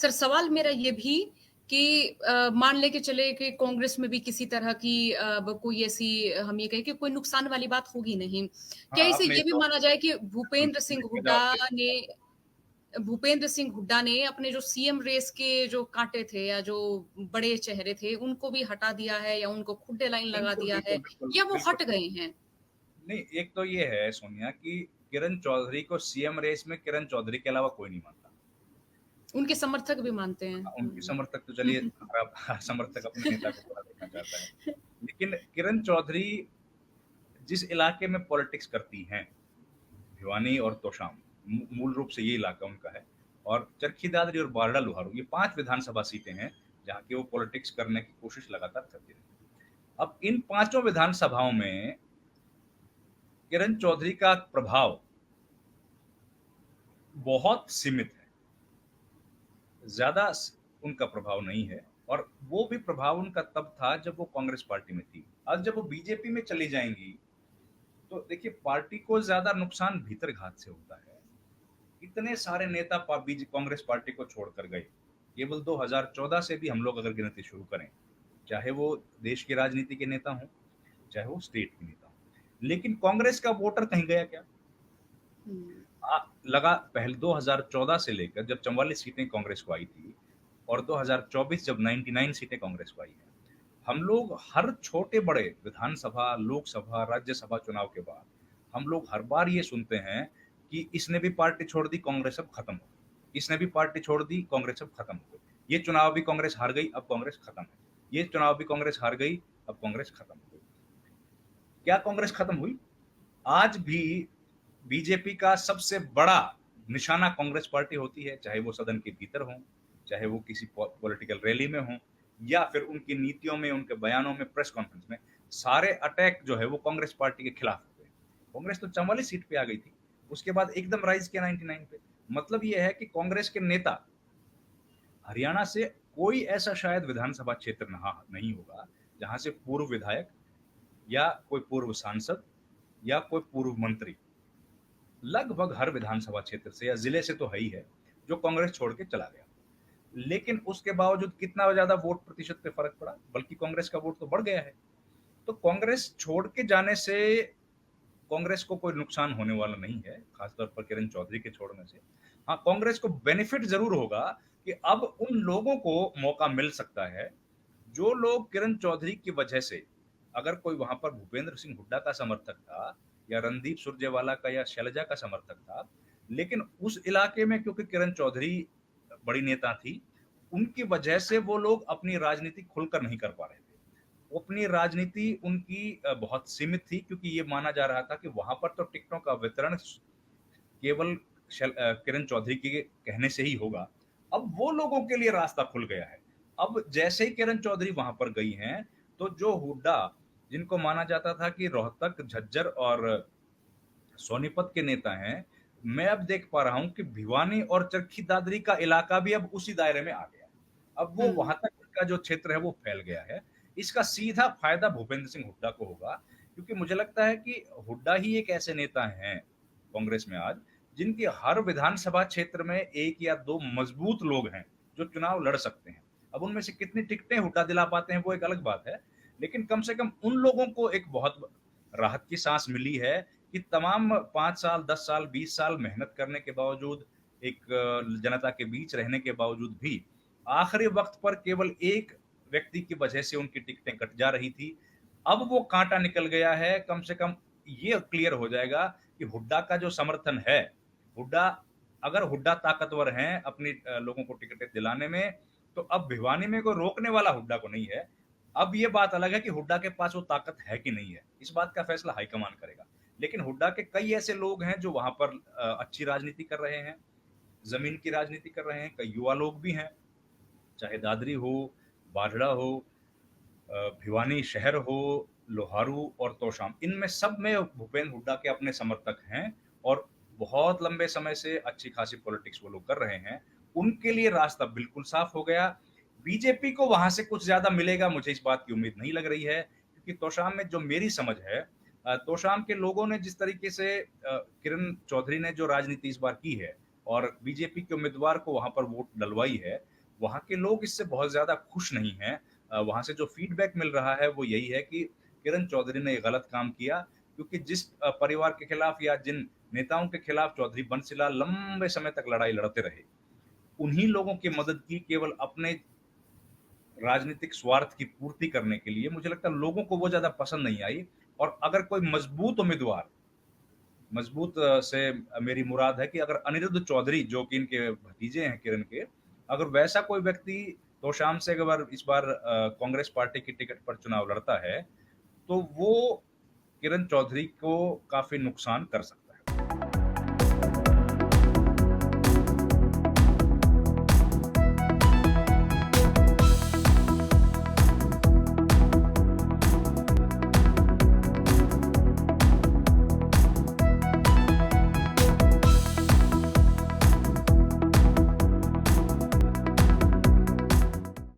Sir सवाल मेरा ये भी कि मान लेके चले कि कांग्रेस में भी किसी तरह की कोई ऐसी हम ये कहें कि कोई नुकसान वाली बात होगी नहीं। क्या हाँ, इसे आपने ये भी तो माना जाए कि इसका जवाब दे दिया। भूपेंद्र सिंह हुड्डा ने अपने जो सीएम रेस के जो कांटे थे या जो बड़े चेहरे थे, उनको भी हटा दिया है या उनको खुड्डे लाइन लगा बिल्कुल, दिया बिल्कुल, है बिल्कुल, या वो बिल्कुल। हट गए हैं? नहीं, एक तो ये है सोनिया कि किरण चौधरी को सीएम रेस में किरण चौधरी के अलावा कोई नहीं मानता। उनके समर्थक भी मानते हैं। उनकी समर्थक तो चलिए हर समर्थक अपने नेता को बुरा देखना चाहता है। लेकिन किरण चौधरी जिस इलाके में पॉलिटिक्स करती हैं, भिवानी और तोशाम, मूल रूप से ये इलाका उनका है और चरखी दादरी और बारडा लोहारू ये 5 विधानसभा सीटें हैं, जहाँ की वो पॉलिटिक्स करने की कोशिश लगातार करती रही। अब इन पाँचों विधानसभाओं में किरण चौधरी का प्रभाव बहुत सीमित है। ज़्यादा स उनका प्रभाव नहीं है और वो भी प्रभाव उनका तब था जब वो कांग्रेस पार्टी में थी। आज जब वो बीजेपी में चली जाएँगी, तो देखिए पार्टी को ज़्यादा नुकसान भीतरघात से होता है। इतने सारे नेता कांग्रेस पार्टी को छोड़कर गए। केवल 2014 से भी हम लोग अगर गिनती शुरू करें, चाहे वो देश की राजनीति के नेता हों, चाहे वो स्टेट के नेता हों। लेकिन कांग्रेस का वोटर कहीं गया क्या? हुँ। लगा पहले 2014 से लेकर जब 44 सीटें कांग्रेस को आई थी और 2024 जब 99 सीटें कांग्रेस को आई हैं। हम लोग हर छोटे-बड़े विधानसभा, लोकसभा, राज्यसभा चुनाव के बाद हम लोग हर बार ये सुनते हैं कि इसने भी पार्टी छोड़ दी, कांग्रेस अब खत्म हो गई। इसने भी पार्टी छोड़ दी, कांग्रेस अब खत्म हो गई। ये चुनाव भी कांग्रेस हार गई, अब कांग्रेस खत्म है। ये चुनाव भी कांग्रेस हार गई, अब कांग्रेस खत्म हो गई। क्या कांग्रेस खत्म हुई? आज भी बीजेपी का सबसे बड़ा निशाना कांग्रेस पार्टी होती है, चाहे वो सदन के भीतर हो, चाहे वो किसी पॉलिटिकल रैली में हो या फिर उनकी नीतियों में, उनके बयानों में, प्रेस कॉन्फ्रेंस में, सारे अटैक जो है वो कांग्रेस पार्टी के खिलाफ होते हैं। कांग्रेस तो 44 सीट पे आ गई थी, उसके बाद एकदम राइज किया 99 पे। मतलब ये है कि कांग्रेस के नेता हरियाणा से कोई ऐसा शायद विधानसभा क्षेत्र नहीं होगा, जहाँ से पूर्व विधायक या कोई पूर्व सांसद या कोई पूर्व मंत्री लगभग हर विधानसभा क्षेत्र से या जिले से तो है ही है, जो कांग्रेस छोड़ के चला गया। लेकिन उसके बावजूद कितना ज़्यादा वोट प्रतिशत पे फ़र्क पड़ा, बल्कि कांग्रेस का वोट तो बढ़ गया है। तो कांग्रेस छोड़ के जाने से कांग्रेस को कोई नुकसान होने वाला नहीं है, खासतौर पर किरण चौधरी के छोड़ने से। हाँ, कांग्रेस को बेनिफिट ज़रूर होगा कि अब उन लोगों को मौका मिल सकता है, जो लोग किरण चौधरी की वजह से अगर कोई वहाँ पर भूपेंद्र सिंह हुड्डा का समर्थक था या रणदीप सुरजेवाला का या शैलजा का समर्थक था, लेकिन उस इलाके में क्योंकि किरण चौधरी बड़ी नेता थी, उनकी वजह से वो लोग अपनी राजनीति खुलकर नहीं कर पा रहे थे। वो अपनी राजनीति उनकी बहुत सीमित थी क्योंकि ये माना जा रहा था कि वहाँ पर तो टिकटों का वितरण केवल किरण चौधरी के कहने से ही होगा। अब वो लोगों के लिए रास्ता खुल गया है। अब जैसे ही किरण चौधरी वहाँ पर गई हैं, तो जो हुड्डा जिनको माना जाता था कि रोहतक, झज्जर और सोनीपत के नेता हैं, मैं अब देख पा रहा हूँ कि भिवानी और चरखी दादरी का इलाका भी अब उसी दायरे में आ गया है। अब वो हुँ। वहाँ तक उनका जो क्षेत्र है वो फैल गया है। इसका सीधा फ़ायदा भूपेंद्र सिंह हुड्डा को होगा, क्योंकि मुझे लगता है कि हुड्डा ही एक ऐसे नेता हैं कांग्रेस में आज, जिनके हर विधानसभा क्षेत्र में 1 या 2 मजबूत लोग हैं, जो चुनाव लड़ सकते हैं। अब उनमें से कितनी टिकटें हुड्डा दिला पाते हैं वो एक अलग बात है, लेकिन कम से कम उन लोगों को एक बहुत राहत की सांस मिली है कि तमाम 5 साल, 10 साल, 20 साल मेहनत करने के बावजूद, एक जनता के बीच रहने के बावजूद भी, आखिरी वक़्त पर केवल एक व्यक्ति की वजह से उनकी टिकटें कट जा रही थी। अब वो काँटा निकल गया है, कम से कम ये क्लियर हो जाएगा कि हुड्डा का जो समर्थन है, हुड्डा अगर हुड्डा ताकतवर हैं अपनी लोगों को टिकटें दिलाने में, तो अब भिवानी में कोई रोकने वाला हुड्डा को नहीं है। अब ये बात अलग है कि हुड्डा के पास वो ताकत है कि नहीं है, इस बात का फैसला हाईकमान करेगा। लेकिन हुड्डा के कई ऐसे लोग हैं जो वहाँ पर अच्छी राजनीति कर रहे हैं, ज़मीन की राजनीति कर रहे हैं, कई युवा लोग भी हैं, चाहे दादरी हो, बाढड़ा हो, भिवानी शहर हो, लोहारू और तोशाम, इनमें सब में भूपेंद्र हुड्डा के अपने समर्थक हैं और बहुत लंबे समय से अच्छी खासी पॉलिटिक्स वो लोग कर रहे हैं। उनके लिए रास्ता बिल्कुल साफ हो गया। बीजेपी को वहाँ से कुछ ज़्यादा मिलेगा, मुझे इस बात की उम्मीद नहीं लग रही है, क्योंकि तोशाम में जो मेरी समझ है तोशाम के लोगों ने जिस तरीके से किरण चौधरी ने जो राजनीति इस बार की है, और बीजेपी के उम्मीदवार को वहां पर वोट डलवाई है, वहां के लोग इससे बहुत ज्यादा खुश नहीं हैं। वहां से जो फीडबैक मिल रहा है वो यही है कि किरण चौधरी ने ये गलत काम किया, क्योंकि जिस परिवार के खिलाफ या जिन नेताओं के खिलाफ चौधरी बंसीलाल लंबे समय तक लड़ाई लड़ते रहे, उन्हीं लोगों की मदद की केवल अपने राजनीतिक स्वार्थ की पूर्ति करने के लिए। मुझे लगता है लोगों को वो ज्यादा पसंद नहीं आई। और अगर कोई मजबूत उम्मीदवार, मजबूत से मेरी मुराद है कि अगर अनिरुद्ध चौधरी जो कि इनके भतीजे हैं किरण के, अगर वैसा कोई व्यक्ति तोशाम से अगर इस बार कांग्रेस पार्टी की टिकट पर चुनाव लड़ता है, तो वो किरण चौधरी को काफी नुकसान कर सकता है।